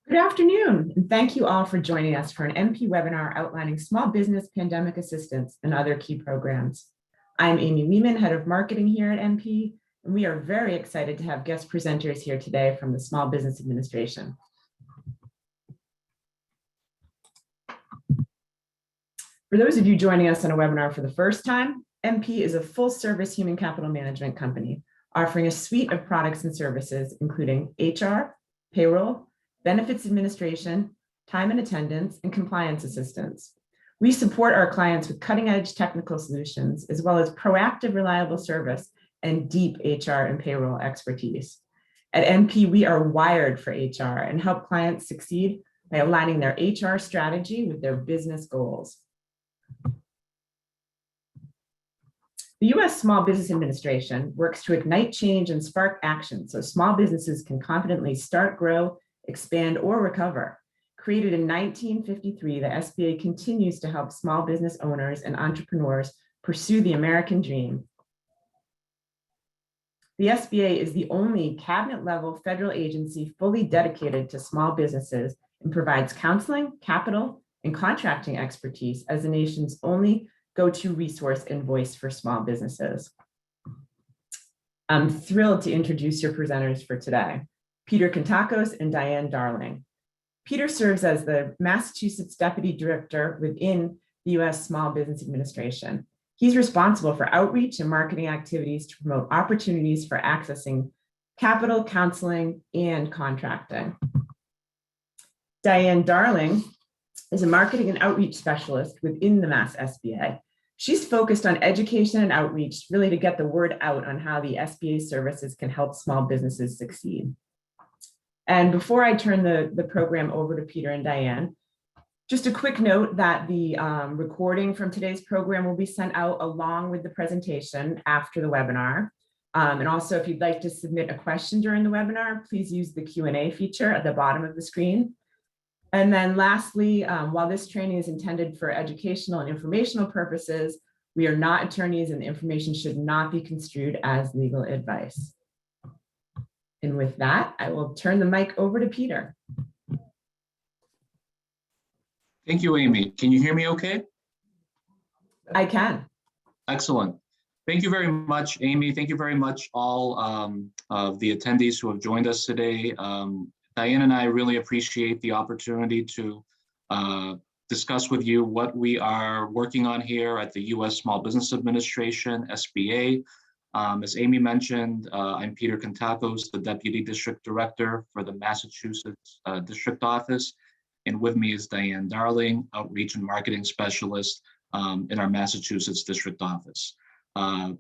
Good afternoon, and thank you all for joining us for an MP webinar outlining small business pandemic assistance and other key programs. I'm Amy Lehman, Head of Marketing here at MP, and we are very excited to have guest presenters here today from the Small Business Administration. For those of you joining us on a webinar for the first time, MP is a full-service human capital management company offering a suite of products and services, including HR, payroll, benefits administration, time and attendance, and compliance assistance. We support our clients with cutting-edge technical solutions, as well as proactive, reliable service and deep HR and payroll expertise. At MP, we are wired for HR and help clients succeed by aligning their HR strategy with their business goals. The U.S. Small Business Administration works to ignite change and spark action so small businesses can confidently start, grow, expand, or recover. Created in 1953, the SBA continues to help small business owners and entrepreneurs pursue the American dream. The SBA is the only cabinet-level federal agency fully dedicated to small businesses and provides counseling, capital, and contracting expertise as the nation's only go-to resource and voice for small businesses. I'm thrilled to introduce your presenters for today, Peter Kontakos and Diane Darling. Peter serves as the Massachusetts Deputy Director within the U.S. Small Business Administration. He's responsible for outreach and marketing activities to promote opportunities for accessing capital, counseling, and contracting. Diane Darling is a marketing and outreach specialist within the Mass SBA. She's focused on education and outreach, really to get the word out on how the SBA services can help small businesses succeed. And before I turn the program over to Peter and Diane, just a quick note that the recording from today's program will be sent out along with the presentation after the webinar. And also, if you'd like to submit a question during the webinar, please use the Q&A feature at the bottom of the screen. And then lastly, while this training is intended for educational and informational purposes, we are not attorneys and the information should not be construed as legal advice. And with that, I will turn the mic over to Peter. Thank you, Amy. Can you hear me okay? I can. Excellent. Thank you very much, Amy. Thank you very much, all of the attendees who have joined us today. Diane and I really appreciate the opportunity to discuss with you what we are working on here at the U.S. Small Business Administration, SBA. As Amy mentioned, I'm Peter Kontakos, the Deputy District Director for the Massachusetts District Office. And with me is Diane Darling, Outreach and Marketing Specialist in our Massachusetts District Office.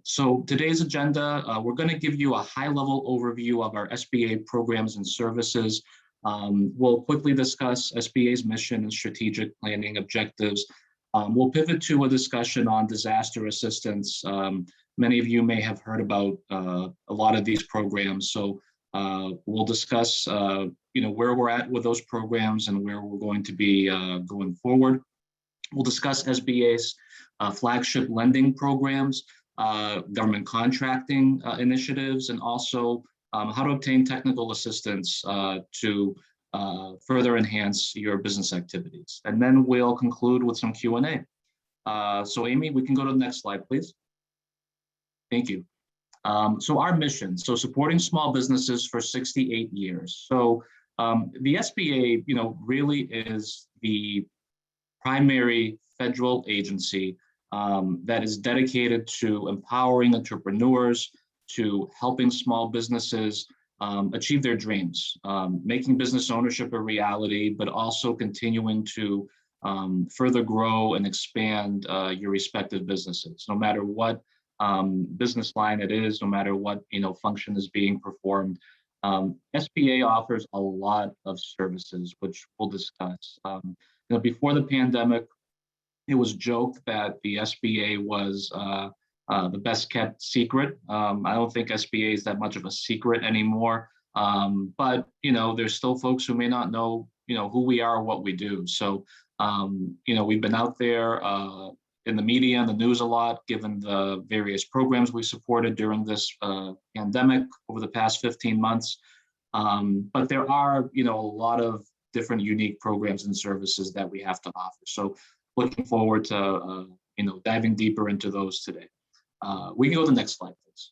So today's agenda, we're going to give you a high-level overview of our SBA programs and services. We'll quickly discuss SBA's mission and strategic planning objectives. We'll pivot to a discussion on disaster assistance. Many of you may have heard about a lot of these programs, so we'll discuss where we're at with those programs and where we're going to be going forward. We'll discuss SBA's flagship lending programs, government contracting initiatives, and also how to obtain technical assistance to further enhance your business activities. And then we'll conclude with some Q&A. So Amy, we can go to the next slide, please. Thank you. So our mission, so supporting small businesses for 68 years. So the SBA, really is the primary federal agency that is dedicated to empowering entrepreneurs, to helping small businesses achieve their dreams, making business ownership a reality, but also continuing to further grow and expand your respective businesses, no matter what business line it is, no matter what function is being performed. SBA offers a lot of services, which we'll discuss. Before the pandemic, it was joked that the SBA was the best kept secret. I don't think SBA is that much of a secret anymore, but there's still folks who may not know who we are or what we do. So we've been out there in the media and the news a lot, given the various programs we supported during this pandemic over the past 15 months. But there are, a lot of different unique programs and services that we have to offer. So looking forward to diving deeper into those today. We can go to the next slide, please.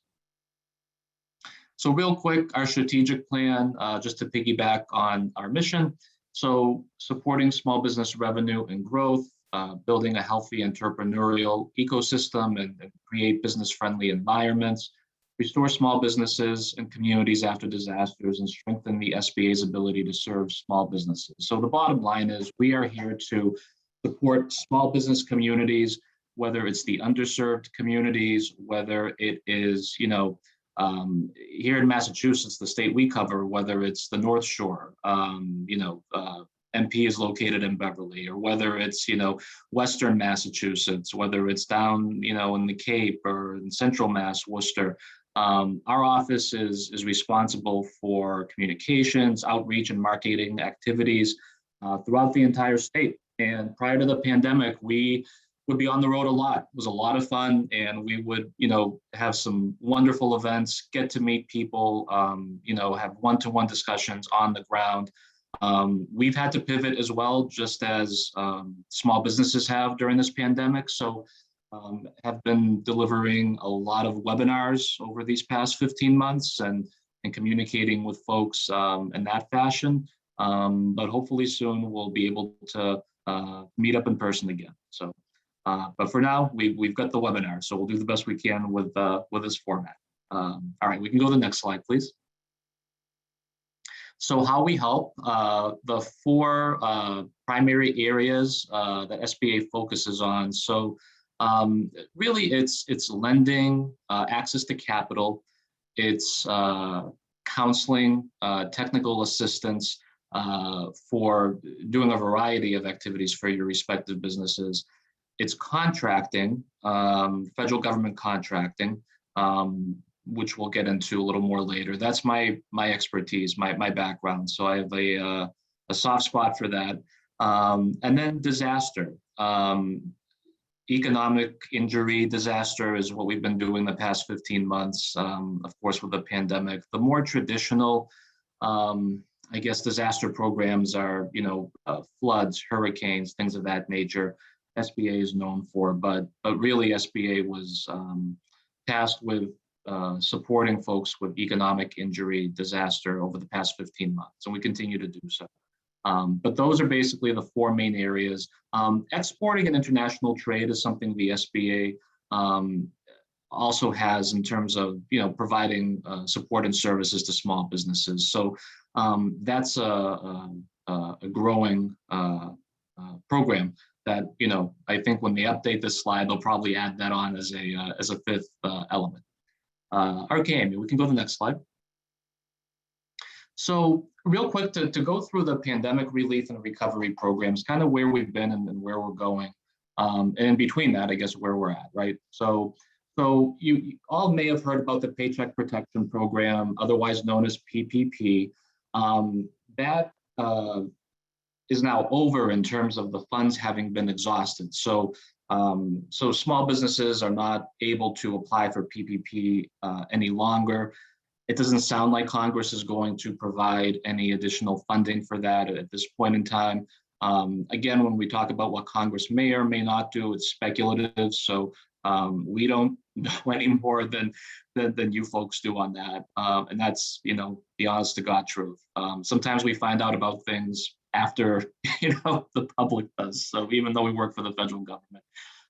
So real quick, our strategic plan, just to piggyback on our mission. So supporting small business revenue and growth, building a healthy entrepreneurial ecosystem and create business-friendly environments, restore small businesses and communities after disasters, and strengthen the SBA's ability to serve small businesses. So the bottom line is we are here to support small business communities, whether it's the underserved communities, whether it is, here in Massachusetts, the state we cover, whether it's the North Shore, MP is located in Beverly, or whether it's, Western Massachusetts, whether it's down, in the Cape or in Central Mass, Worcester. Our office is responsible for communications, outreach, and marketing activities throughout the entire state. And prior to the pandemic, we would be on the road a lot. It was a lot of fun, and we would, have some wonderful events, get to meet people, have one-to-one discussions on the ground. We've had to pivot as well, just as small businesses have during this pandemic. So have been delivering a lot of webinars over these past 15 months and communicating with folks in that fashion. But hopefully soon we'll be able to meet up in person again. So, but for now, we've got the webinar, so we'll do the best we can with this format. All right, we can go to the next slide, please. So how we help, the four primary areas that SBA focuses on. So really it's lending, access to capital, it's counseling, technical assistance for doing a variety of activities for your respective businesses. It's contracting, federal government contracting, which we'll get into a little more later. That's my expertise, my background. So I have a soft spot for that. And then disaster. Economic injury disaster is what we've been doing the past 15 months, of course, with the pandemic. The more traditional, disaster programs are, floods, hurricanes, things of that nature. SBA is known for, but really SBA was tasked with supporting folks with economic injury disaster over the past 15 months, and we continue to do so. But those are basically the four main areas. Exporting and international trade is something the SBA also has in terms of providing support and services to small businesses. So that's a growing program that I think when they update this slide, they'll probably add that on as a fifth element. Okay, Amy, we can go to the next slide. So real quick to go through the pandemic relief and recovery programs, kind of where we've been and where we're going. And in between that, I guess where we're at, right? So you all may have heard about the Paycheck Protection Program, otherwise known as PPP. That is now over in terms of the funds having been exhausted. So small businesses are not able to apply for PPP any longer. It doesn't sound like Congress is going to provide any additional funding for that at this point in time. Again, when we talk about what Congress may or may not do, it's speculative. So we don't know any more than you folks do on that. And that's, the honest to God truth. Sometimes we find out about things after, the public does. So even though we work for the federal government,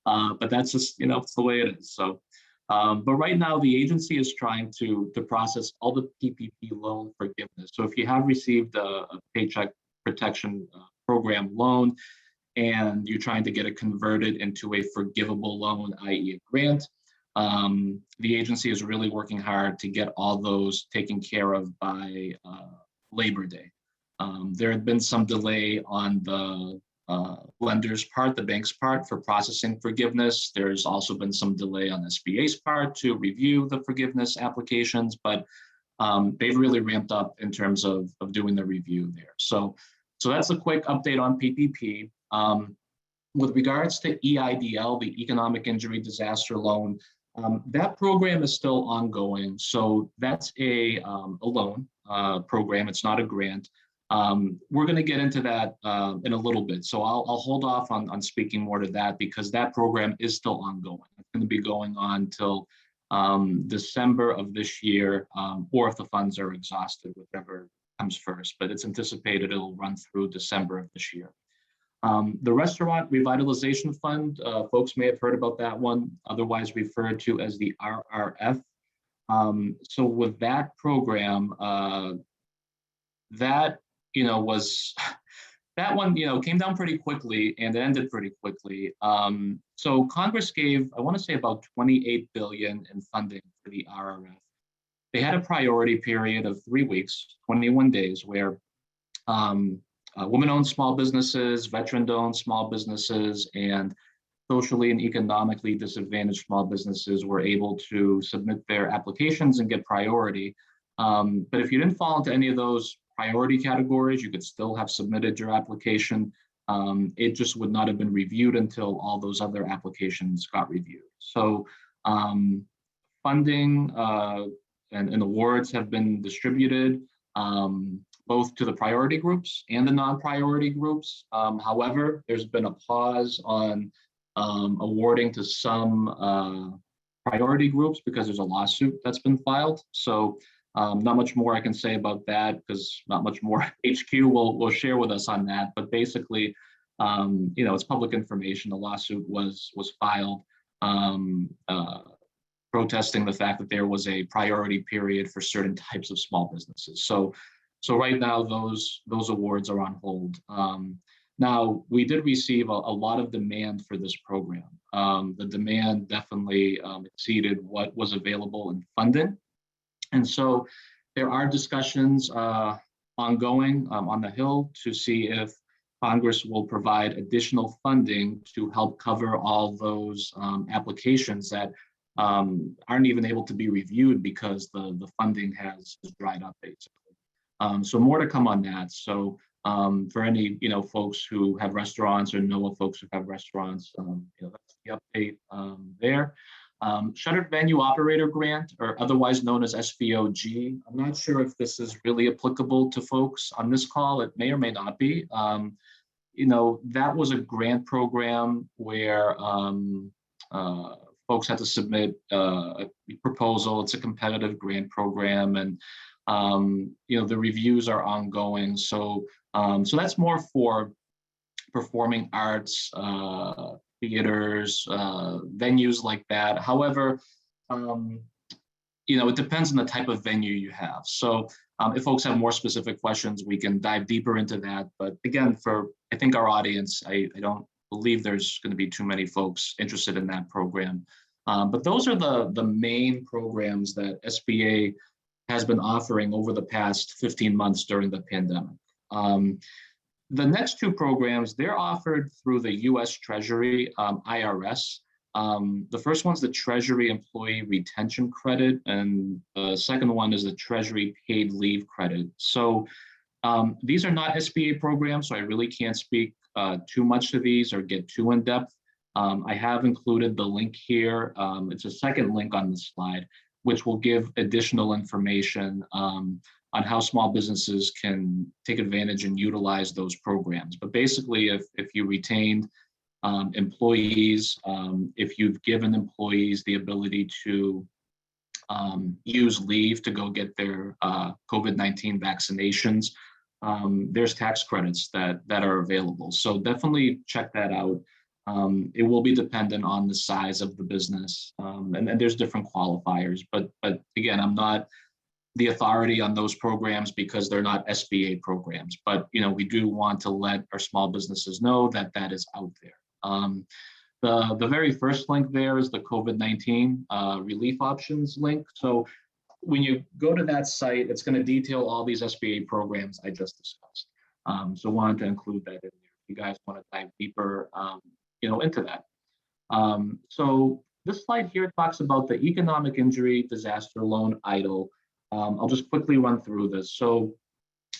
but that's just, it's the way it is. So, but right now the agency is trying to process all the PPP loan forgiveness. So if you have received a Paycheck Protection Program loan and you're trying to get it converted into a forgivable loan, i.e. a grant, the agency is really working hard to get all those taken care of by Labor Day. There had been some delay on the lender's part, the bank's part, for processing forgiveness. There's also been some delay on SBA's part to review the forgiveness applications, but they've really ramped up in terms of doing the review there. So that's a quick update on PPP. With regards to EIDL, the Economic Injury Disaster Loan, that program is still ongoing. So that's a loan program. It's not a grant. We're going to get into that in a little bit. So I'll hold off on speaking more to that because that program is still ongoing. It's going to be going on till December of this year, or if the funds are exhausted, whichever comes first, but it's anticipated it'll run through December of this year. The Restaurant Revitalization Fund, folks may have heard about that one, otherwise referred to as the RRF. So with that program, that that one came down pretty quickly and it ended pretty quickly. So Congress gave, I want to say, about 28 billion in funding for the RRF. They had a priority period of 3 weeks, 21 days, where women-owned small businesses, veteran-owned small businesses, and socially and economically disadvantaged small businesses were able to submit their applications and get priority. But if you didn't fall into any of those priority categories, you could still have submitted your application. It just would not have been reviewed until all those other applications got reviewed. So funding and awards have been distributed both to the priority groups and the non-priority groups. However, there's been a pause on awarding to some priority groups because there's a lawsuit that's been filed. So not much more I can say about that because not much more HQ will share with us on that. But basically, it's public information. The lawsuit was filed protesting the fact that there was a priority period for certain types of small businesses. So right now those awards are on hold. Now, we did receive a lot of demand for this program. The demand definitely exceeded what was available in funding. And so there are discussions ongoing on the Hill to see if Congress will provide additional funding to help cover all those applications that aren't even able to be reviewed because the funding has dried up, basically. So more to come on that. So for any folks who have restaurants or know of folks who have restaurants, that's the update there. Shuttered Venue Operator Grant, or otherwise known as SVOG. I'm not sure if this is really applicable to folks on this call. It may or may not be. That was a grant program where folks had to submit a proposal. It's a competitive grant program, and the reviews are ongoing. So that's more for performing arts, theaters, venues like that. However, it depends on the type of venue you have. So if folks have more specific questions, we can dive deeper into that. But again, for I think our audience, I don't believe there's going to be too many folks interested in that program. But those are the main programs that SBA has been offering over the past 15 months during the pandemic. The next two programs, they're offered through the U.S. Treasury, IRS. The first one's the Treasury Employee Retention Credit, and the second one is the Treasury Paid Leave Credit. So these are not SBA programs, so I really can't speak too much to these or get too in depth. I have included the link here. It's a second link on the slide, which will give additional information on how small businesses can take advantage and utilize those programs. But basically, if you retained employees, if you've given employees the ability to use leave to go get their COVID-19 vaccinations, there's tax credits that are available. So definitely check that out. It will be dependent on the size of the business, and there's different qualifiers. But again, I'm not the authority on those programs because they're not SBA programs. But we do want to let our small businesses know that that is out there. The very first link there is the COVID-19 relief options link. So when you go to that site, it's going to detail all these SBA programs I just discussed. So wanted to include that in there. If you guys want to dive deeper, into that. So this slide here talks about the Economic Injury Disaster Loan EIDL. I'll just quickly run through this. So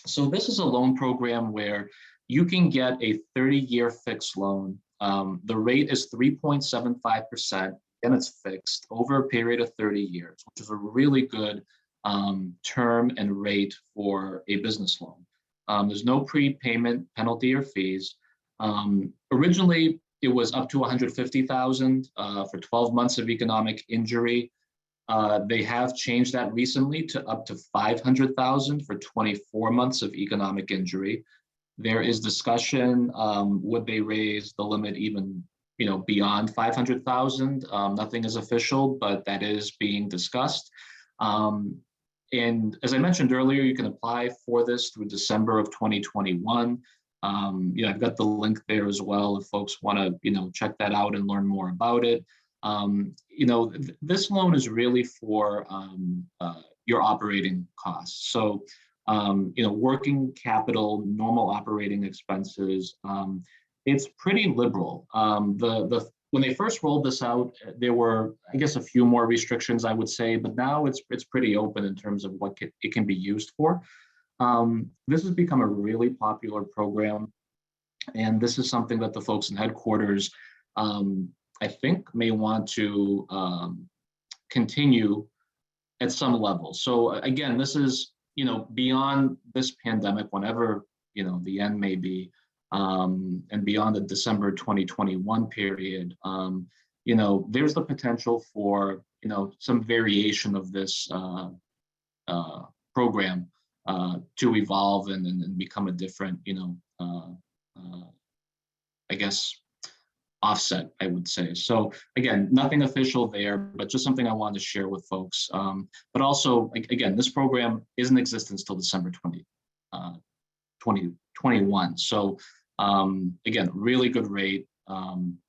this is a loan program where you can get a 30-year fixed loan. The rate is 3.75%, and it's fixed over a period of 30 years, which is a really good term and rate for a business loan. There's no prepayment penalty or fees. Originally, it was up to 150,000 for 12 months of economic injury. They have changed that recently to up to 500,000 for 24 months of economic injury. There is discussion, would they raise the limit even, beyond 500,000? Nothing is official, but that is being discussed. And as I mentioned earlier, you can apply for this through December of 2021. I've got the link there as well if folks want to, check that out and learn more about it. This loan is really for your operating costs. So, working capital, normal operating expenses, it's pretty liberal. When they first rolled this out, there were, I guess, a few more restrictions, I would say, but now it's pretty open in terms of what it can be used for. This has become a really popular program, and this is something that the folks in headquarters, I think, may want to continue at some level. So again, this is, beyond this pandemic, whenever, the end may be, and beyond the December 2021 period, there's the potential for, some variation of this program to evolve and become a different, I guess, offset, I would say. So again, nothing official there, but just something I wanted to share with folks. But also, again, this program is in existence till December 2021. So again, really good rate,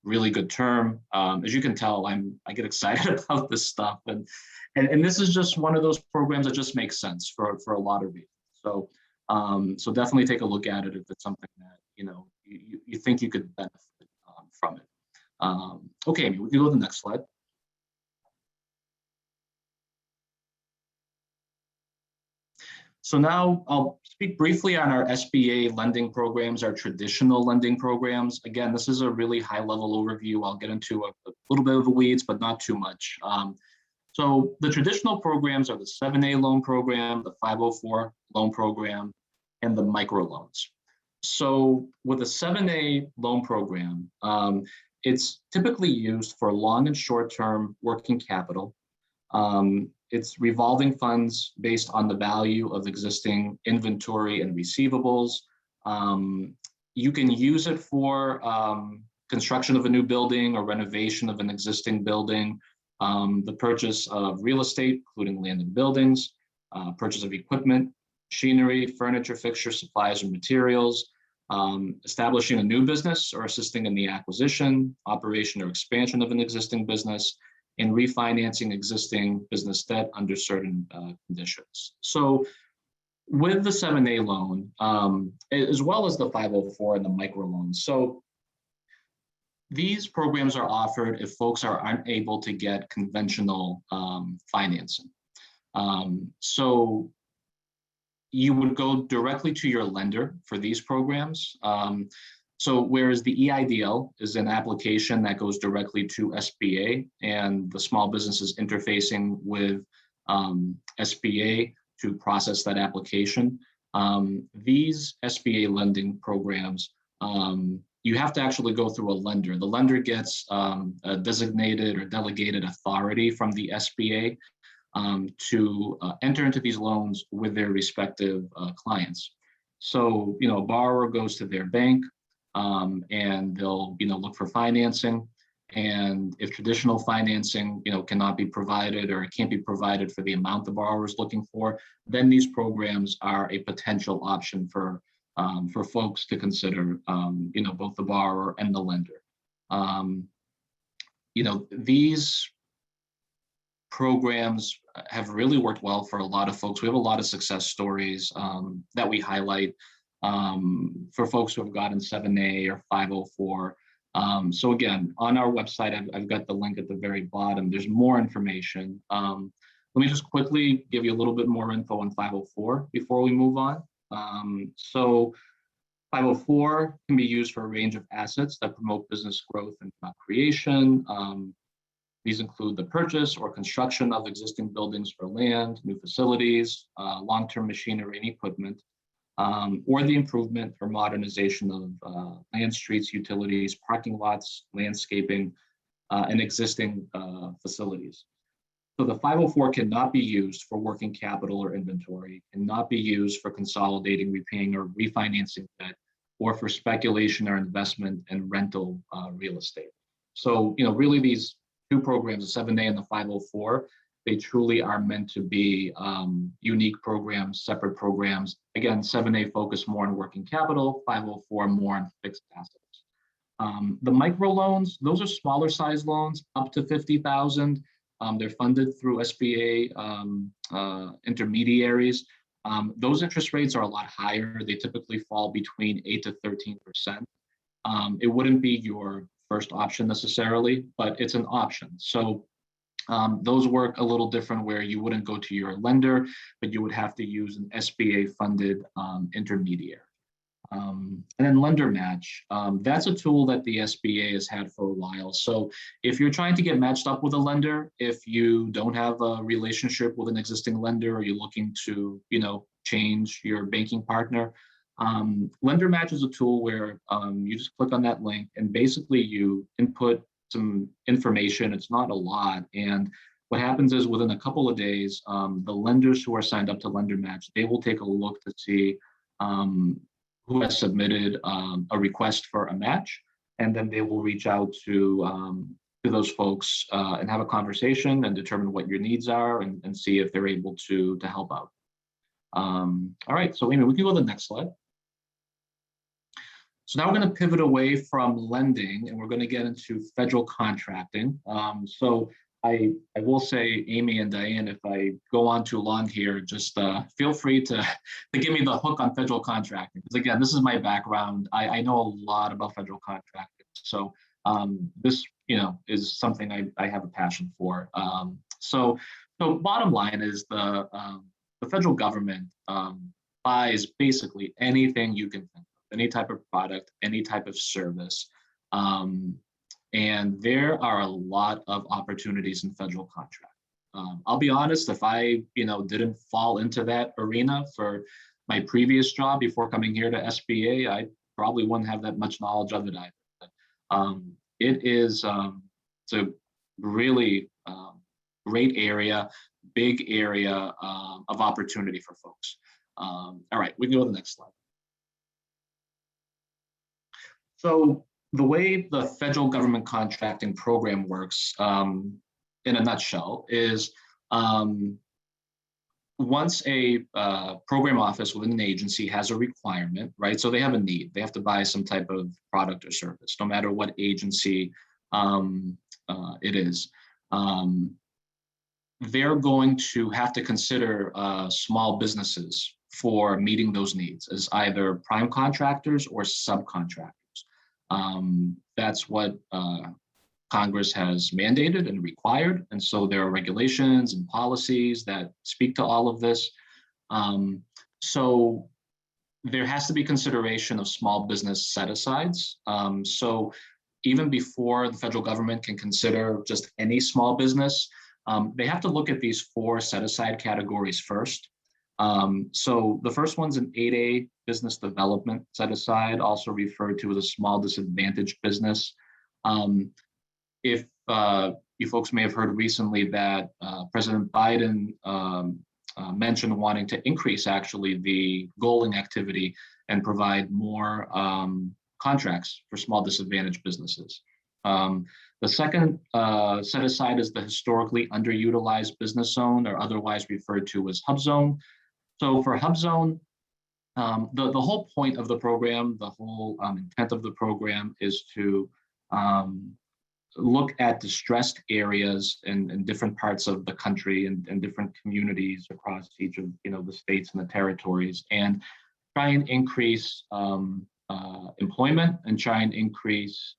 really good term. As you can tell, I get excited about this stuff, and this is just one of those programs that just makes sense for a lot of reasons. So so definitely take a look at it if it's something that you think you could benefit from it. Okay, we can go to the next slide. So now I'll speak briefly on our SBA lending programs, our traditional lending programs. Again, this is a really high-level overview. I'll get into a little bit of the weeds, but not too much. So the traditional programs are the 7A loan program, the 504 loan program, and the microloans. So with a 7A loan program, it's typically used for long and short-term working capital. It's revolving funds based on the value of existing inventory and receivables. You can use it for construction of a new building or renovation of an existing building, the purchase of real estate, including land and buildings, purchase of equipment, machinery, furniture, fixtures, supplies, and materials, establishing a new business or assisting in the acquisition, operation, or expansion of an existing business, and refinancing existing business debt under certain conditions. So with the 7A loan, as well as the 504 and the microloans. So these programs are offered if folks are unable to get conventional financing. So you would go directly to your lender for these programs. So whereas the EIDL is an application that goes directly to SBA and the small businesses interfacing with SBA to process that application, these SBA lending programs, you have to actually go through a lender. The lender gets a designated or delegated authority from the SBA to enter into these loans with their respective clients. So, a borrower goes to their bank and they'll, look for financing. And if traditional financing, cannot be provided or it can't be provided for the amount the borrower is looking for, then these programs are a potential option for folks to consider, both the borrower and the lender. These programs have really worked well for a lot of folks. We have a lot of success stories that we highlight for folks who have gotten 7A or 504. So again, on our website, I've got the link at the very bottom. There's more information. Let me just quickly give you a little bit more info on 504 before we move on. So 504 can be used for a range of assets that promote business growth and job creation. These include the purchase or construction of existing buildings or land, new facilities, long-term machinery and equipment. or the improvement or modernization of land, streets, utilities, parking lots, landscaping, and existing facilities. So the 504 cannot be used for working capital or inventory, cannot be used for consolidating, repaying, or refinancing debt, or for speculation or investment in rental real estate. So, really these two programs, the 7A and the 504, they truly are meant to be unique programs, separate programs. Again, 7A focus more on working capital, 504 more on fixed assets. The micro loans, those are smaller size loans up to 50,000. They're funded through SBA intermediaries. Those interest rates are a lot higher. They typically fall between 8 to 13%. It wouldn't be your first option necessarily, but it's an option. So those work a little different where you wouldn't go to your lender, but you would have to use an SBA funded intermediary. And then lender match, that's a tool that the SBA has had for a while. So if you're trying to get matched up with a lender, if you don't have a relationship with an existing lender, or you're looking to, change your banking partner, lender match is a tool where you just click on that link and basically you input some information. It's not a lot. And what happens is within a couple of days, the lenders who are signed up to lender match, they will take a look to see who has submitted a request for a match, and then they will reach out to those folks and have a conversation and determine what your needs are and see if they're able to help out. All right, so Amy, we can go to the next slide. So now we're going to pivot away from lending and we're going to get into federal contracting. So I will say, Amy and Diane, if I go on too long here, just feel free to give me the hook on federal contracting. Because again, this is my background. I know a lot about federal contracting. So this, is something I have a passion for. So bottom line is the federal government buys basically anything you can think of, any type of product, any type of service. And there are a lot of opportunities in federal contract. I'll be honest, if I, didn't fall into that arena for my previous job before coming here to SBA, I probably wouldn't have that much knowledge of it either. But, it's a really great area, big area of opportunity for folks. All right, we can go to the next slide. So the way the federal government contracting program works, in a nutshell, is once a program office within an agency has a requirement, right? So they have a need. They have to buy some type of product or service, no matter what agency it is. They're going to have to consider small businesses for meeting those needs as either prime contractors or subcontractors. That's what Congress has mandated and required. And so there are regulations and policies that speak to all of this. So there has to be consideration of small business set-asides. So even before the federal government can consider just any small business, they have to look at these 4 set-aside categories first. So the first one's an 8A business development set aside, also referred to as a small disadvantaged business. If you folks may have heard recently that President Biden mentioned wanting to increase actually the goaling activity and provide more contracts for small disadvantaged businesses. The second set aside is the historically underutilized business zone, or otherwise referred to as hub zone. So for hub zone, the whole point of the program, the whole intent of the program is to look at distressed areas in different parts of the country and different communities across each of the states and the territories, and try and increase employment and try and increase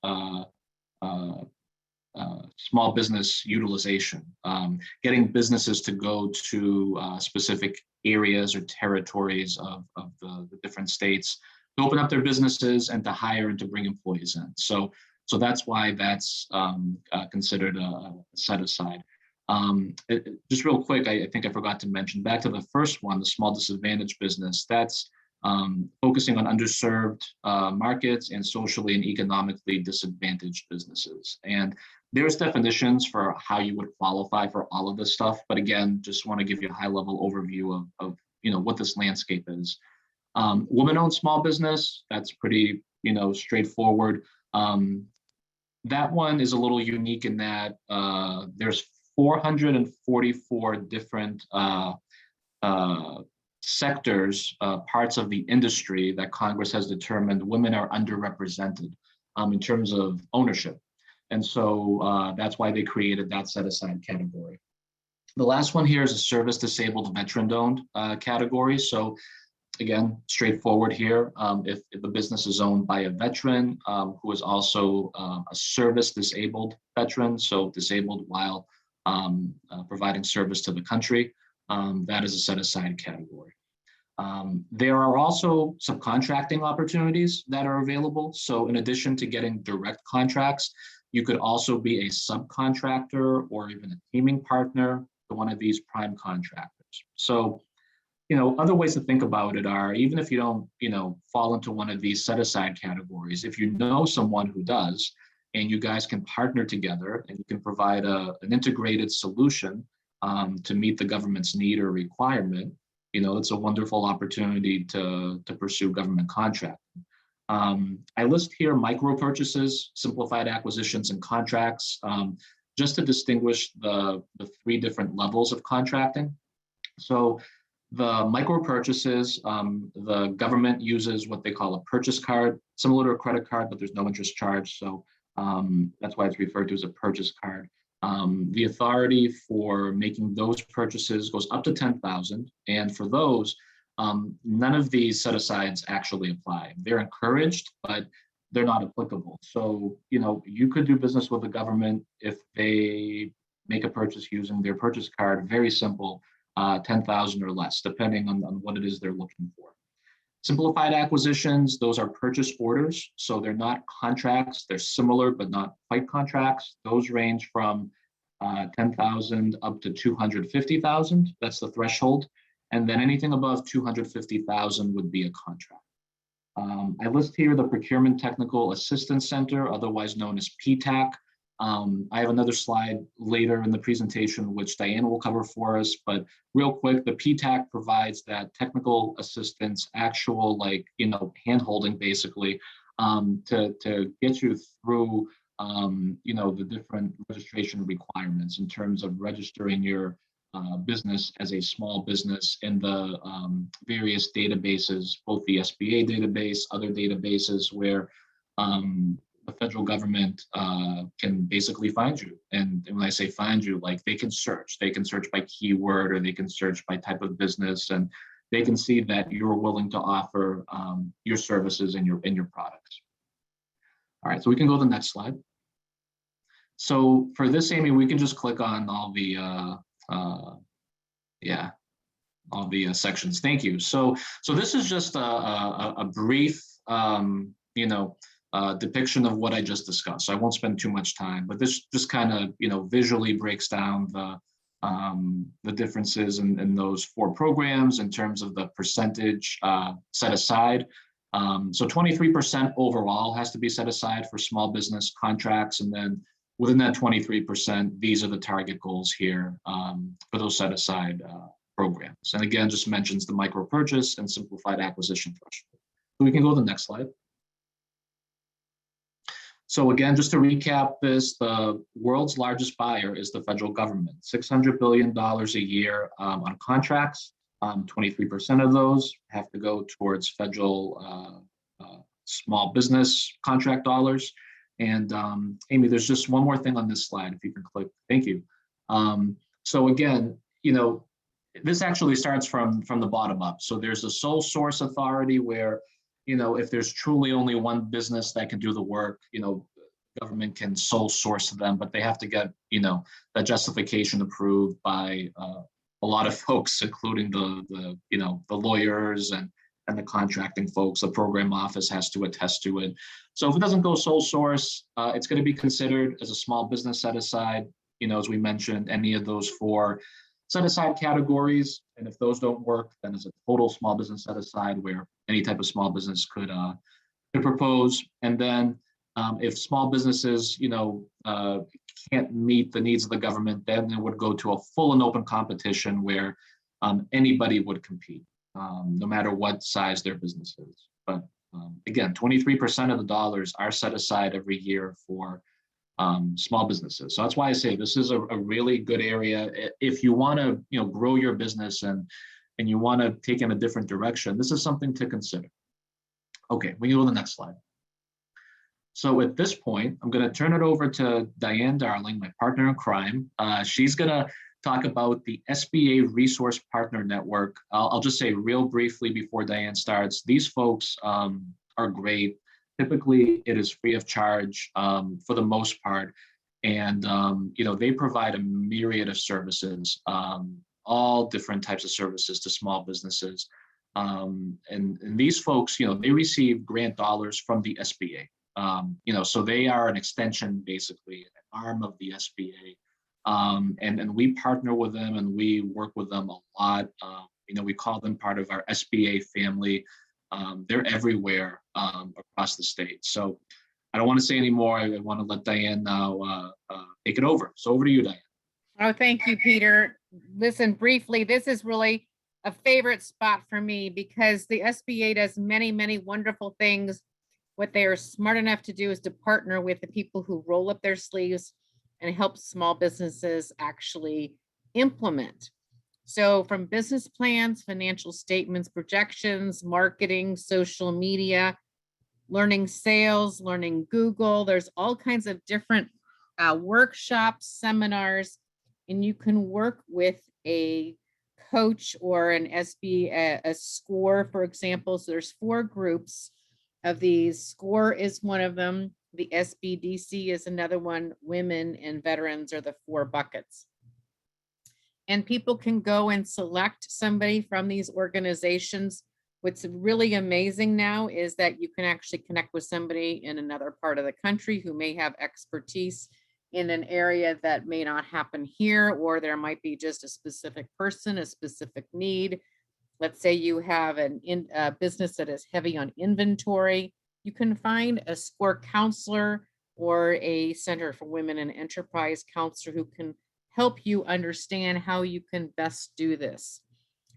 small business utilization, getting businesses to go to specific areas or territories of the different states to open up their businesses and to hire and to bring employees in. So that's why that's considered a set aside. Just real quick, I think I forgot to mention, back to the first one, the small disadvantaged business, that's focusing on underserved markets and socially and economically disadvantaged businesses. And there's definitions for how you would qualify for all of this stuff. But again, just want to give you a high level overview of what this landscape is. Women-owned small business, that's pretty, straightforward. That one is a little unique in that there's 444 different sectors, parts of the industry that Congress has determined women are underrepresented in terms of ownership. And so that's why they created that set-aside category. The last one here is a service-disabled veteran-owned category. So again, straightforward here. If the business is owned by a veteran who is also a service-disabled veteran, so disabled while providing service to the country, that is a set-aside category. There are also subcontracting opportunities that are available. So in addition to getting direct contracts, you could also be a subcontractor or even a teaming partner to one of these prime contractors. So, other ways to think about it are, even if you don't, fall into one of these set-aside categories, if you know someone who does, and you guys can partner together and you can provide an integrated solution to meet the government's need or requirement, it's a wonderful opportunity to pursue government contracting. I list here micro purchases, simplified acquisitions, and contracts, just to distinguish the three different levels of contracting. So the micro purchases, the government uses what they call a purchase card, similar to a credit card, but there's no interest charge. So that's why it's referred to as a purchase card. The authority for making those purchases goes up to 10,000, and for those, none of these set-asides actually apply. They're encouraged, but they're not applicable. So, you could do business with the government if they make a purchase using their purchase card, very simple, 10,000 or less, depending on what it is they're looking for. Simplified acquisitions, those are purchase orders. So they're not contracts, they're similar, but not quite contracts. Those range from 10,000 up to 250,000. That's the threshold. And then anything above 250,000 would be a contract. I list here the Procurement Technical Assistance Center, otherwise known as PTAC. I have another slide later in the presentation, which Diane will cover for us, but real quick, the PTAC provides that technical assistance, actual hand-holding basically, to get you through, the different registration requirements in terms of registering your business as a small business in the various databases, both the SBA database, other databases where the federal government can basically find you. And when I say find you, they can search by keyword, or they can search by type of business, and they can see that you're willing to offer your services and your products. All right, so we can go to the next slide. So for this, Amy, we can just click on all the sections. Thank you. So this is just a brief, depiction of what I just discussed. So I won't spend too much time, but this just kind of, visually breaks down the differences in those four programs in terms of the percentage set aside. So 23% overall has to be set aside for small business contracts. And then within that 23%, these are the target goals here for those set aside programs. And again, just mentions the micro purchase and simplified acquisition threshold. So we can go to the next slide. So again, just to recap this, the world's largest buyer is the federal government, $600 billion a year on contracts. 23% of those have to go towards federal small business contract dollars. And Amy, there's just one more thing on this slide, if you can click, thank you. So again, this actually starts from the bottom up. So there's a sole source authority where, if there's truly only one business that can do the work, government can sole source them, but they have to get, that justification approved by a lot of folks, including the lawyers and the contracting folks. The program office has to attest to it. So if it doesn't go sole source, it's going to be considered as a small business set aside. As we mentioned, any of those four. set aside categories. And if those don't work, then it's a total small business set aside where any type of small business could propose. And then if small businesses, can't meet the needs of the government, then it would go to a full and open competition where anybody would compete, no matter what size their business is. But again, 23% of the dollars are set aside every year for small businesses. So that's why I say this is a really good area. If you want to, grow your business and you want to take in a different direction, this is something to consider. Okay, we can go to the next slide. So at this point, I'm going to turn it over to Diane Darling, my partner in crime. She's going to talk about the SBA Resource Partner Network. I'll just say real briefly before Diane starts, these folks are great. Typically, it is free of charge for the most part. And, they provide a myriad of services, all different types of services to small businesses. And these folks, they receive grant dollars from the SBA. So they are an extension, basically, an arm of the SBA. And we partner with them and we work with them a lot. We call them part of our SBA family. They're everywhere across the state. So I don't want to say any more. I want to let Diane now take it over. So over to you, Diane. Oh, thank you, Peter. Listen, briefly, this is really a favorite spot for me because the SBA does many, many wonderful things. What they are smart enough to do is to partner with the people who roll up their sleeves and help small businesses actually implement. So from business plans, financial statements, projections, marketing, social media, learning sales, learning Google, there's all kinds of different workshops, seminars, and you can work with a coach or an SBA, a SCORE, for example. So there's 4 groups of these. SCORE is one of them. The SBDC is another one. Women and veterans are the 4 buckets. And people can go and select somebody from these organizations. What's really amazing now is that you can actually connect with somebody in another part of the country who may have expertise in an area that may not happen here, or there might be just a specific person, a specific need. Let's say you have a business that is heavy on inventory. You can find a SCORE counselor or a Center for Women in Enterprise counselor who can help you understand how you can best do this.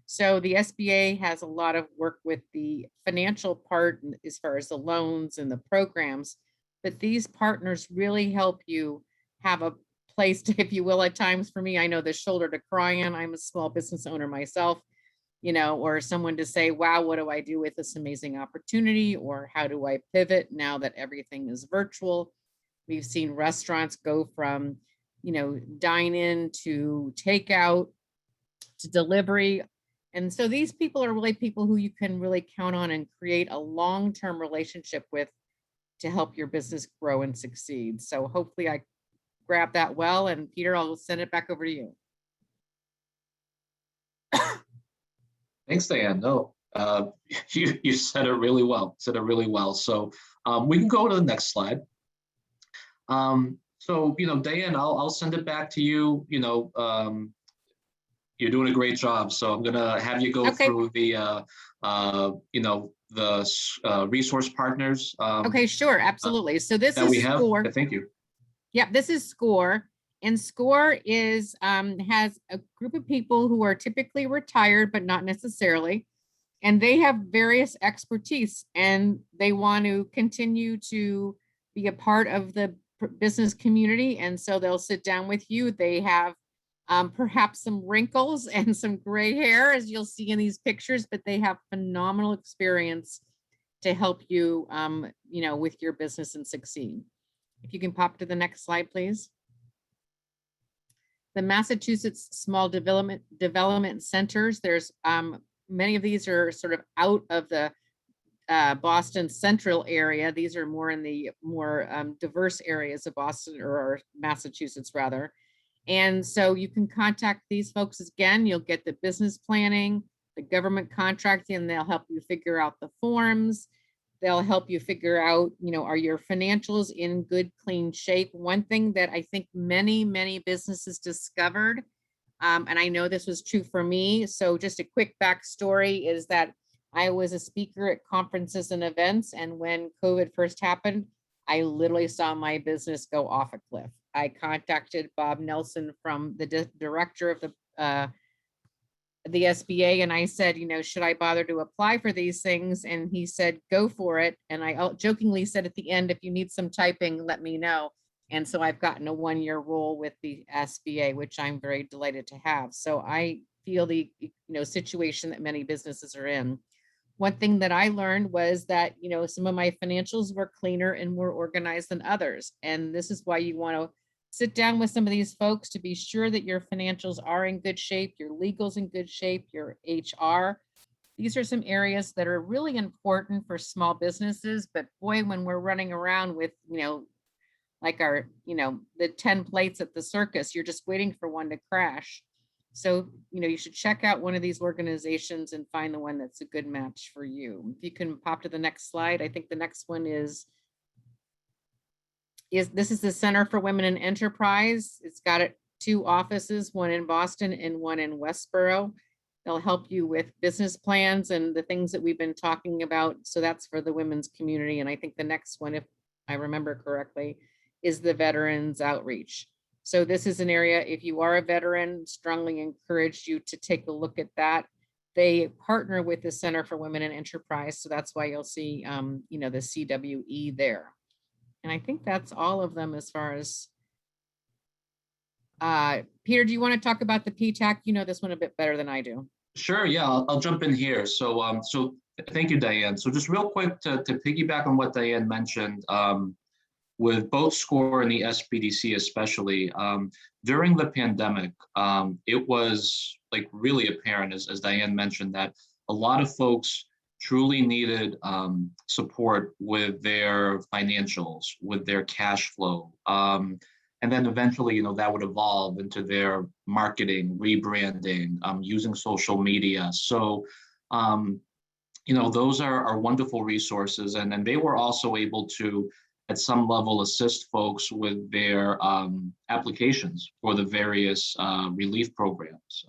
So the SBA has a lot of work with the financial part as far as the loans and the programs, but these partners really help you have a place to, if you will, at times for me, I know the shoulder to cry on. I'm a small business owner myself, or someone to say, wow, what do I do with this amazing opportunity? Or how do I pivot now that everything is virtual? We've seen restaurants go from, dine in to takeout to delivery. And so these people are really people who you can really count on and create a long-term relationship with to help your business grow and succeed. So hopefully I grab that well. And Peter, I'll send it back over to you. Thanks, Diane. No, you said it really well. So we can go to the next slide. So, Diane, I'll send it back to you. You're doing a great job. So I'm going to have you go through the, resource partners. Okay, sure. Absolutely. So this is SCORE. Thank you. Yep, this is SCORE. And SCORE is has a group of people who are typically retired, but not necessarily. And they have various expertise and they want to continue to be a part of the business community. And so they'll sit down with you. They have perhaps some wrinkles and some gray hair, as you'll see in these pictures, but they have phenomenal experience to help you, with your business and succeed. If you can pop to the next slide, please. The Massachusetts Small Development Centers, there's many of these are sort of out of the Boston central area. These are more in the more diverse areas of Boston or Massachusetts rather. And so you can contact these folks again. You'll get the business planning, the government contracting, and they'll help you figure out the forms. They'll help you figure out, are your financials in good, clean shape? One thing that I think many, many businesses discovered And I know this was true for me. So just a quick backstory is that I was a speaker at conferences and events. And when COVID first happened, I literally saw my business go off a cliff. I contacted Bob Nelson from the director of the SBA, and I said, should I bother to apply for these things? And he said, go for it. And I jokingly said at the end, if you need some typing, let me know. And so I've gotten a 1-year role with the SBA, which I'm very delighted to have. So I feel the situation that many businesses are in. One thing that I learned was that, some of my financials were cleaner and more organized than others. And this is why you want to sit down with some of these folks to be sure that your financials are in good shape, your legal's in good shape, your HR. These are some areas that are really important for small businesses. But boy, when we're running around with, like our, the 10 plates at the circus, you're just waiting for one to crash. So, you should check out one of these organizations and find the one that's a good match for you. If you can pop to the next slide, I think the next one is this is the Center for Women in Enterprise. It's got 2 offices, one in Boston and one in Westboro. They'll help you with business plans and the things that we've been talking about. So that's for the women's community. And I think the next one, if I remember correctly, is the Veterans Outreach. So this is an area, if you are a veteran, strongly encourage you to take a look at that. They partner with the Center for Women in Enterprise. So that's why you'll see, the CWE there. And I think that's all of them as far as, Peter, do you want to talk about the PTAC? You know this one a bit better than I do. Sure, yeah, I'll jump in here. So thank you, Diane. So just real quick to piggyback on what Diane mentioned, with both SCORE and the SBDC especially, during the pandemic, it was like really apparent, as Diane mentioned, that a lot of folks truly needed support with their financials, with their cash flow. And then eventually, that would evolve into their marketing, rebranding, using social media. So, those are wonderful resources. And then they were also able to, at some level, assist folks with their applications for the various relief programs.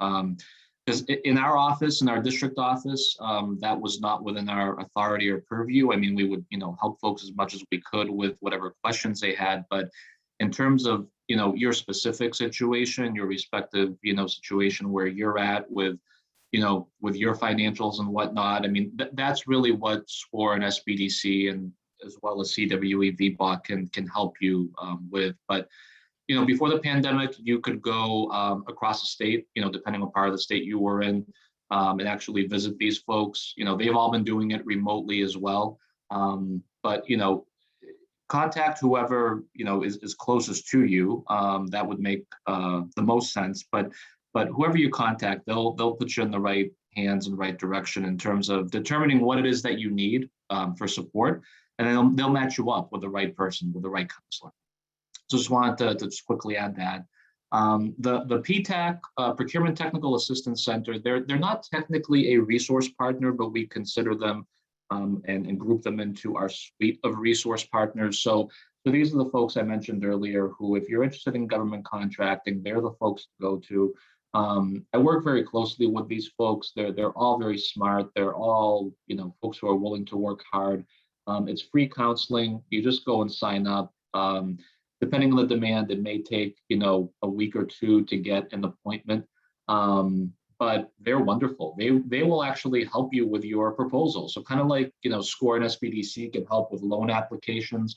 Because in our office, in our district office, that was not within our authority or purview. I mean, we would, help folks as much as we could with whatever questions they had. But in terms of, your specific situation, your respective, situation where you're at with, with your financials and whatnot, I mean, that's really what SCORE and SBDC and as well as CWE VBOC can help you with. But before the pandemic, you could go across the state, depending on part of the state you were in, and actually visit these folks. They've all been doing it remotely as well. But, contact whoever, is closest to you. That would make the most sense. But whoever you contact, they'll put you in the right hands and right direction in terms of determining what it is that you need for support. And then they'll match you up with the right person, with the right counselor. So just wanted to just quickly add that. The PTAC, Procurement Technical Assistance Center, they're not technically a resource partner, but we consider them and group them into our suite of resource partners. So these are the folks I mentioned earlier who, if you're interested in government contracting, they're the folks to go to. I work very closely with these folks. They're all very smart. They're all, folks who are willing to work hard. It's free counseling. You just go and sign up. Depending on the demand, it may take, a week or 2 to get an appointment. But they're wonderful. They will actually help you with your proposal. So kind of like, SCORE and SBDC can help with loan applications.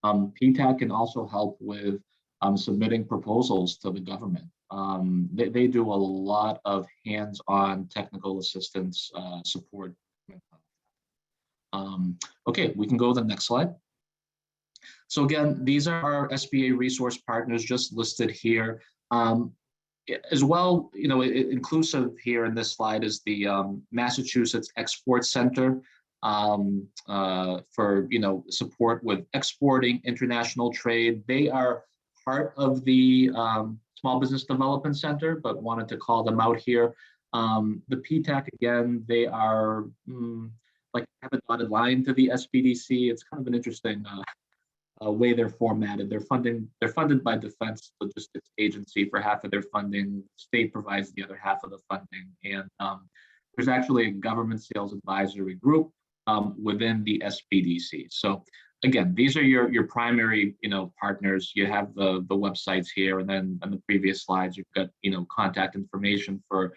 PTAC can also help with submitting proposals to the government. They do a lot of hands-on technical assistance support. Okay, we can go to the next slide. So again, these are our SBA resource partners just listed here. As well, inclusive here in this slide is the Massachusetts Export Center for, support with exporting, international trade. They are part of the Small Business Development Center, but wanted to call them out here. The PTAC, again, they are like have a dotted line to the SBDC. It's kind of an interesting way they're formatted. They're funded by Defense Logistics Agency for half of their funding. The state provides the other half of the funding, and there's actually a government sales advisory group within the SBDC. So again, these are your primary partners. You have the websites here, and then on the previous slides, you've got contact information for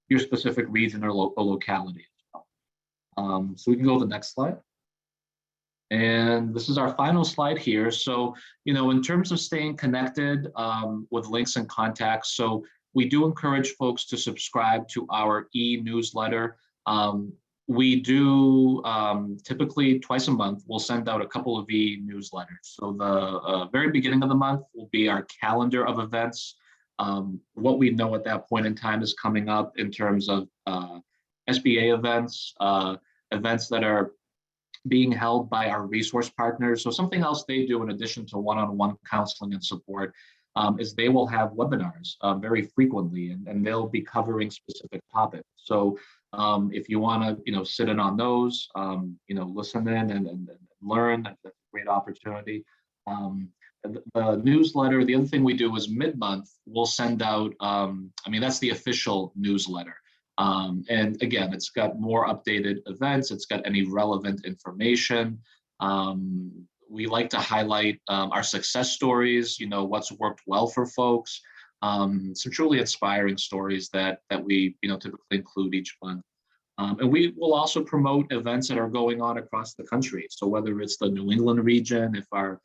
your specific region or locality as well. So we can go to the next slide. And this is our final slide here. So, in terms of staying connected with links and contacts, so we do encourage folks to subscribe to our e-newsletter. We do typically twice a month, we'll send out a couple of e-newsletters. So the very beginning of the month will be our calendar of events. What we know at that point in time is coming up in terms of SBA events, events that are being held by our resource partners. So something else they do in addition to one-on-one counseling and support is they will have webinars very frequently, and they'll be covering specific topics. So if you want to, sit in on those, listen in and learn, that's a great opportunity. The newsletter, the other thing we do is mid-month, we'll send out, that's the official newsletter. And again, it's got more updated events. It's got any relevant information. We like to highlight our success stories, what's worked well for folks. Some truly inspiring stories that we typically include each month. And we will also promote events that are going on across the country. So whether it's the New England region, if our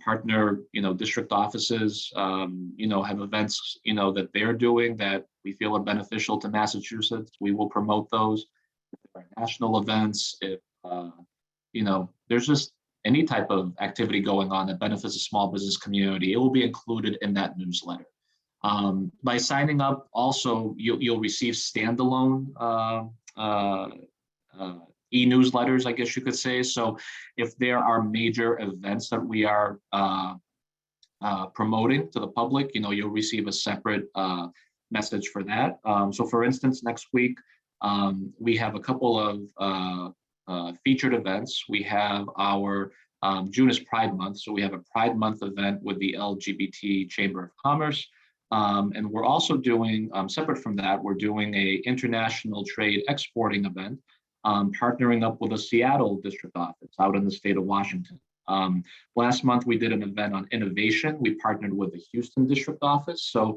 partner, district offices, have events, that they're doing that we feel are beneficial to Massachusetts, we will promote those. If there are national events, if, there's just any type of activity going on that benefits the small business community, it will be included in that newsletter. By signing up, also, you'll receive standalone e-newsletters, I guess you could say. So if there are major events that we are promoting to the public, you'll receive a separate message for that. So for instance, next week, we have a couple of featured events. We have our June is Pride Month. So we have a Pride Month event with the LGBT Chamber of Commerce. And we're also doing, separate from that, we're doing a international trade exporting event, partnering up with a Seattle district office out in the state of Washington. Last month, we did an event on innovation. We partnered with the Houston district office. So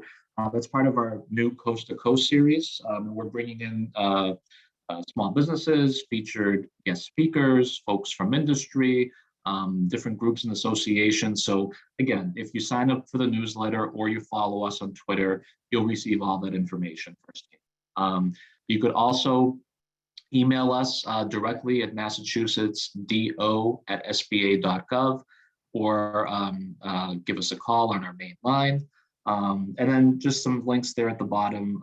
that's part of our new Coast to Coast series. We're bringing in small businesses, featured guest speakers, folks from industry, different groups and associations. So again, if you sign up for the newsletter or you follow us on Twitter, you'll receive all that information first. You could also email us directly at massachusettsdo@sba.gov or give us a call on our main line. And then just some links there at the bottom,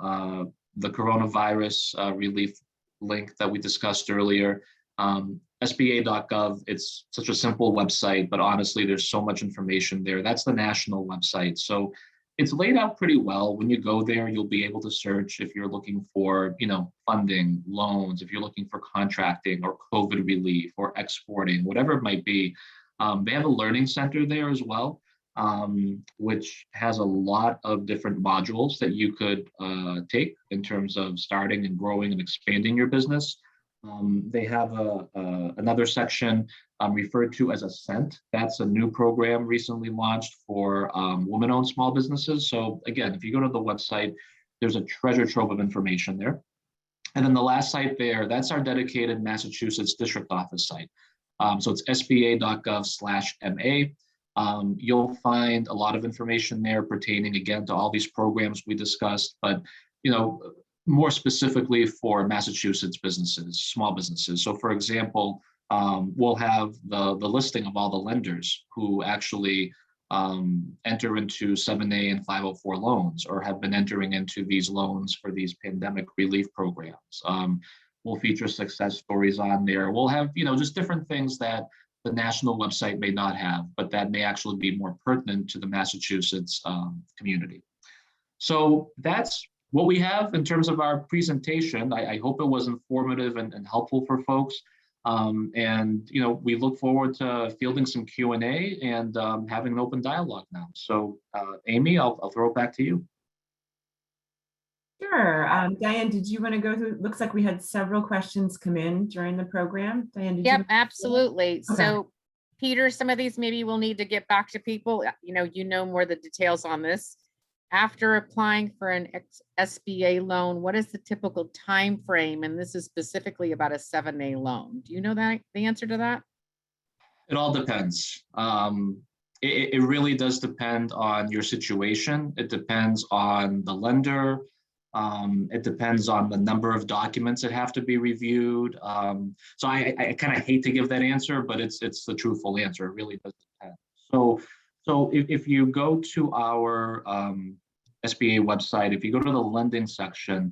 the coronavirus relief link that we discussed earlier. SBA.gov, it's such a simple website, but honestly, there's so much information there. That's the national website. So it's laid out pretty well. When you go there, you'll be able to search if you're looking for, funding, loans, if you're looking for contracting or COVID relief or exporting, whatever it might be. They have a learning center there as well, which has a lot of different modules that you could take in terms of starting and growing and expanding your business. They have another section referred to as Ascent. That's a new program recently launched for women-owned small businesses. So again, if you go to the website, there's a treasure trove of information there. And then the last site there, that's our dedicated Massachusetts district office site. So it's sba.gov/MA. You'll find a lot of information there pertaining again to all these programs we discussed, but more specifically for Massachusetts businesses, small businesses. So for example, we'll have the listing of all the lenders who actually enter into 7A and 504 loans or have been entering into these loans for these pandemic relief programs. We'll feature success stories on there. We'll have, just different things that the national website may not have, but that may actually be more pertinent to the Massachusetts community. So that's what we have in terms of our presentation. I hope it was informative and helpful for folks. And we look forward to fielding some Q&A and having an open dialogue now. So Amy, I'll throw it back to you. Sure. Diane, did you want to go through? Looks like we had several questions come in during the program. Diane, did Yep, you? absolutely. Okay. So Peter, some of these maybe we'll need to get back to people, you know more the details on this. After applying for an SBA loan, what is the typical time frame? And this is specifically about a 7A loan. Do you know the answer to that? It all depends. It really does depend on your situation. It depends on the lender. It depends on the number of documents that have to be reviewed. So I kind of hate to give that answer, but it's the truthful answer. It really does depend. So if you go to our SBA website, if you go to the lending section,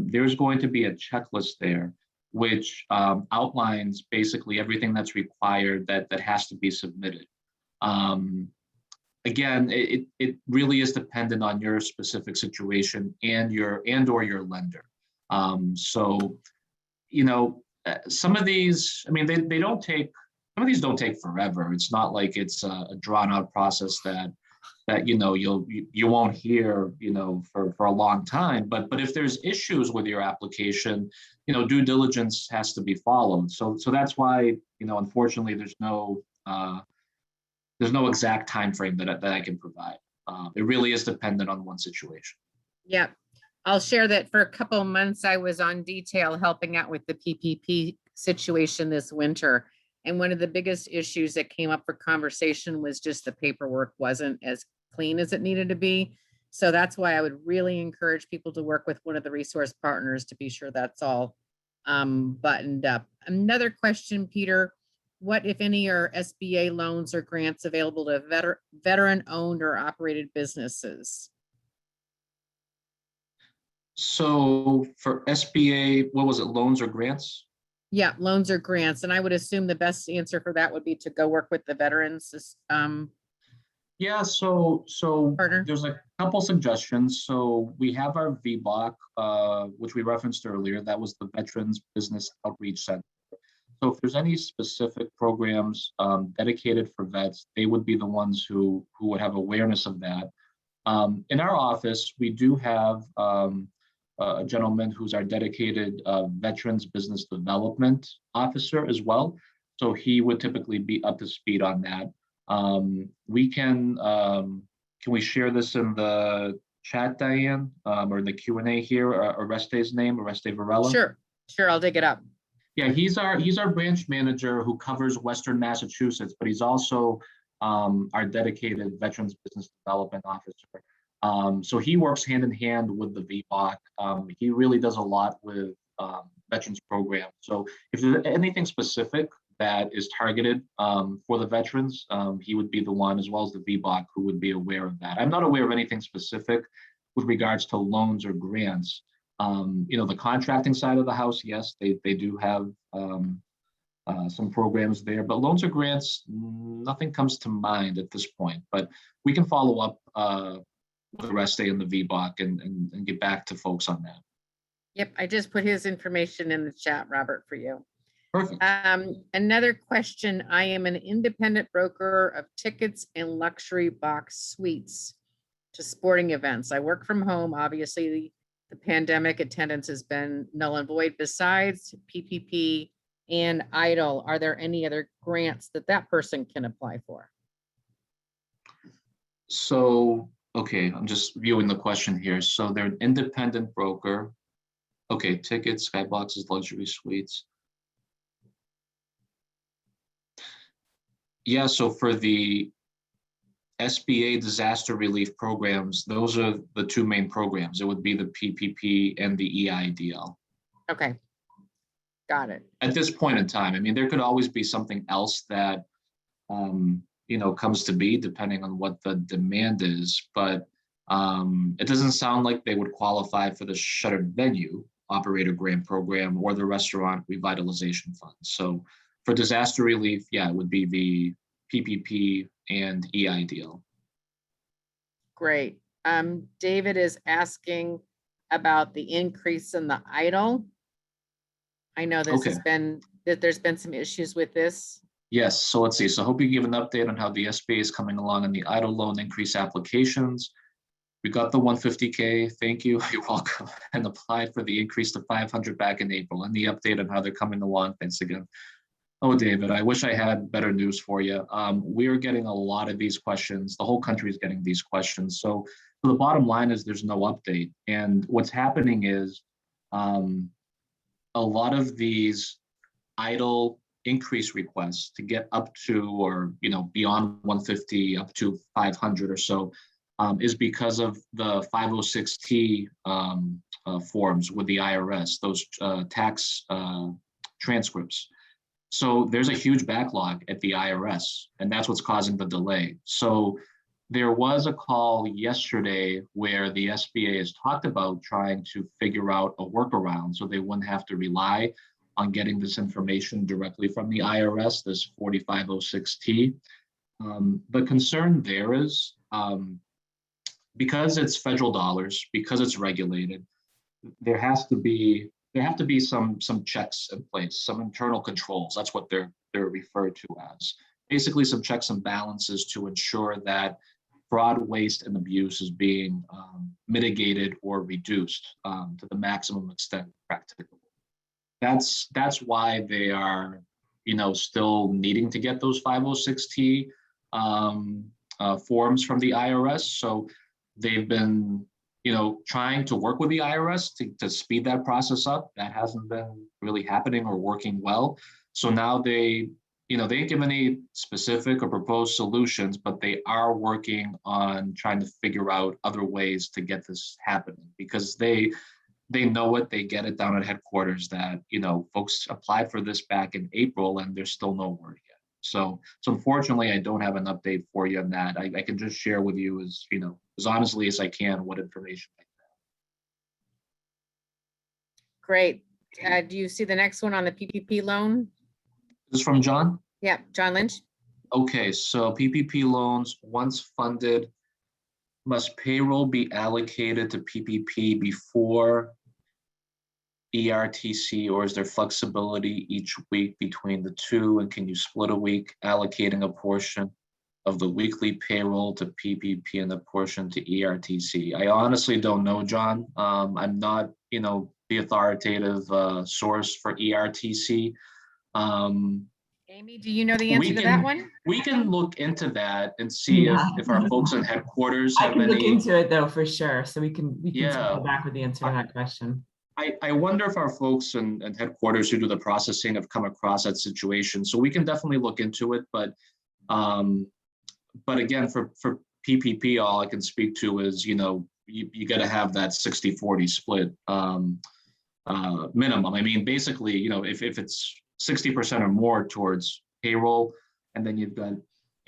there's going to be a checklist there, which outlines basically everything that's required that has to be submitted. Again, it really is dependent on your specific situation and or your lender. So, some of these, I mean, they don't take, some of these don't take forever. It's not like it's a drawn out process that you won't hear, for a long time. But if there's issues with your application, due diligence has to be followed. So that's why, unfortunately, there's no exact time frame that I can provide. It really is dependent on one situation. Yep. I'll share that for a couple of months, I was on detail helping out with the PPP situation this winter. And one of the biggest issues that came up for conversation was just the paperwork wasn't as clean as it needed to be. So that's why I would really encourage people to work with one of the resource partners to be sure that's all buttoned up. Another question, Peter, what, if any, are SBA loans or grants available to veteran-owned or operated businesses? So for SBA, what was it, loans or grants? Yeah, loans or grants. And I would assume the best answer for that would be to go work with the veterans. Yeah, so Partner. there's a couple suggestions. So we have our VBOC, which we referenced earlier. That was the Veterans Business Outreach Center. So if there's any specific programs dedicated for vets, they would be the ones who would have awareness of that. In our office, we do have a gentleman who's our dedicated Veterans Business Development Officer as well. So he would typically be up to speed on that. We can we share this in the chat, Diane, or in the Q&A here, Oreste's name, Oreste Varela? Sure, I'll dig it up. Yeah, he's our branch manager who covers Western Massachusetts, but he's also our dedicated Veterans Business Development Officer. So he works hand in hand with the VBOC. He really does a lot with veterans programs. So if there's anything specific that is targeted for the veterans, he would be the one, as well as the VBOC, who would be aware of that. I'm not aware of anything specific with regards to loans or grants. The contracting side of the house, yes, they do have some programs there, but loans or grants, nothing comes to mind at this point. But we can follow up with Oreste and the VBOC and get back to folks on that. Yep, I just put his information in the chat, Robert, for you. Perfect. Another question. I am an independent broker of tickets and luxury box suites to sporting events. I work from home. Obviously, the pandemic attendance has been null and void. Besides PPP and EIDL, are there any other grants that person can apply for? So, okay, I'm just viewing the question here. So they're an independent broker. Okay, tickets, skyboxes, luxury suites. Yeah, so for the SBA disaster relief programs, those are the two main programs. It would be the PPP and the EIDL. Okay, got it. At this point in time, I mean, there could always be something else that, comes to be depending on what the demand is, but it doesn't sound like they would qualify for the shuttered venue operator grant program or the restaurant revitalization fund. So for disaster relief, yeah, it would be the PPP and EIDL. Great. David is asking about the increase in the EIDL. I know this has been that there's been some issues with this? Yes, so let's see. So I hope you give an update on how the SBA is coming along on the idle loan increase applications. We got the 150K, thank you, you're welcome, and applied for the increase to 500 back in April. And the update on how they're coming along, thanks again. Oh, David, I wish I had better news for you. We're getting a lot of these questions. The whole country is getting these questions. So the bottom line is there's no update. And what's happening is a lot of these idle increase requests to get up to, or beyond 150 up to 500 or so, is because of the 506T forms with the IRS, those tax transcripts. So there's a huge backlog at the IRS, and that's what's causing the delay. So there was a call yesterday where the SBA has talked about trying to figure out a workaround so they wouldn't have to rely on getting this information directly from the IRS, this 4506T. The concern there is, because it's federal dollars, because it's regulated, there have to be some checks in place, some internal controls. That's what they're referred to as. Basically, some checks and balances to ensure that fraud, waste, and abuse is being mitigated or reduced to the maximum extent practicable. That's why they are, still needing to get those 506T forms from the IRS. So they've been, trying to work with the IRS to speed that process up. That hasn't been really happening or working well. So now they ain't given any specific or proposed solutions, but they are working on trying to figure out other ways to get this happening, because they know it, they get it down at headquarters that, folks applied for this back in April and there's still no word yet. So unfortunately, I don't have an update for you on that. I can just share with you as honestly as I can what information I have. Great. Do you see the next one on the PPP loan? This is from John? Yeah, John Lynch. Okay, so PPP loans, once funded, must payroll be allocated to PPP before ERTC, or is there flexibility each week between the two? And can you split a week, allocating a portion of the weekly payroll to PPP and a portion to ERTC? I honestly don't know, John. I'm not, the authoritative source for ERTC. Amy, do you know the answer to that one? We can look into that and see if our folks in headquarters have I can any. look into it though, for sure. So we can circle back with the answer to that question. I wonder if our folks in headquarters who do the processing have come across that situation. So we can definitely look into it. But again, for PPP, all I can speak to is, you got to have that 60-40 split minimum. I mean, basically, if it's 60% or more towards payroll, and then you've got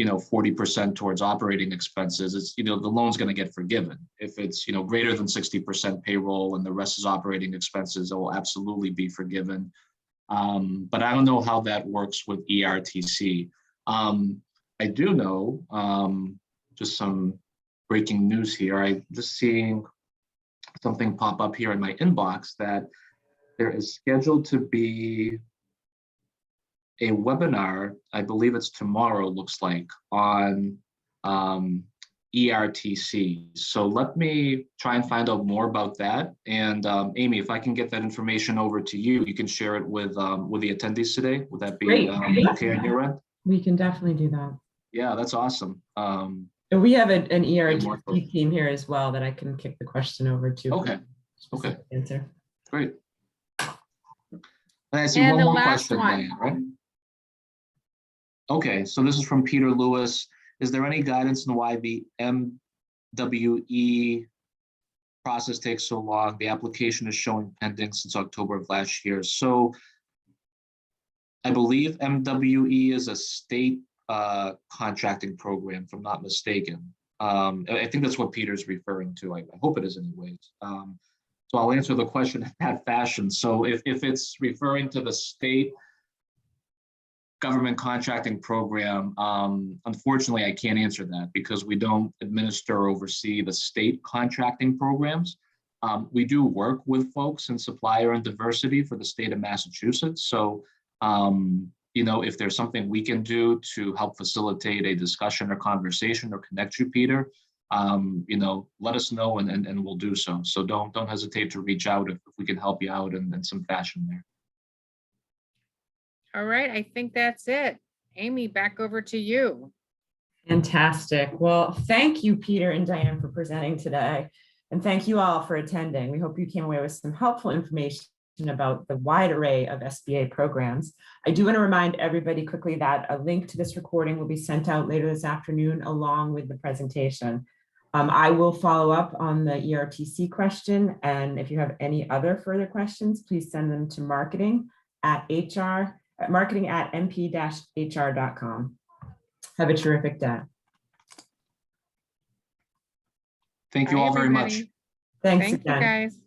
40% towards operating expenses, it's the loan's going to get forgiven. If it's greater than 60% payroll and the rest is operating expenses, it will absolutely be forgiven. But I don't know how that works with ERTC. I do know, just some breaking news here. I'm just seeing something pop up here in my inbox that there is scheduled to be a webinar, I believe it's tomorrow, looks like, on ERTC. So let me try and find out more about that. And Amy, if I can get that information over to you, you can share it with the attendees today. Would that be okay on your end? We can definitely do that. Yeah, that's awesome. We have an ERTC team here as well that I can kick the question over to. Okay. Okay. Answer. Great. And I see And one the more last question, one. Diane, right? Okay, so this is from Peter Lewis. Is there any guidance on why the MWE process takes so long? The application is showing pending since October of last year. So I believe MWE is a state contracting program, if I'm not mistaken. I think that's what Peter's referring to. I hope it is anyways. So I'll answer the question in that fashion. So if it's referring to the state government contracting program, unfortunately, I can't answer that because we don't administer or oversee the state contracting programs. We do work with folks in supplier and diversity for the state of Massachusetts. So If there's something we can do to help facilitate a discussion or conversation or connect you, Peter, let us know and we'll do so. So don't hesitate to reach out if we can help you out in some fashion there. All right, I think that's it. Amy, back over to you. Fantastic. Well, thank you, Peter and Diane, for presenting today. And thank you all for attending. We hope you came away with some helpful information about the wide array of SBA programs. I do want to remind everybody quickly that a link to this recording will be sent out later this afternoon along with the presentation. I will follow up on the ERTC question. And if you have any other further questions, please send them to marketing@mp-hr.com. Have a terrific day. Thank you Bye, all very much. everybody. Thanks Thank you, again. guys.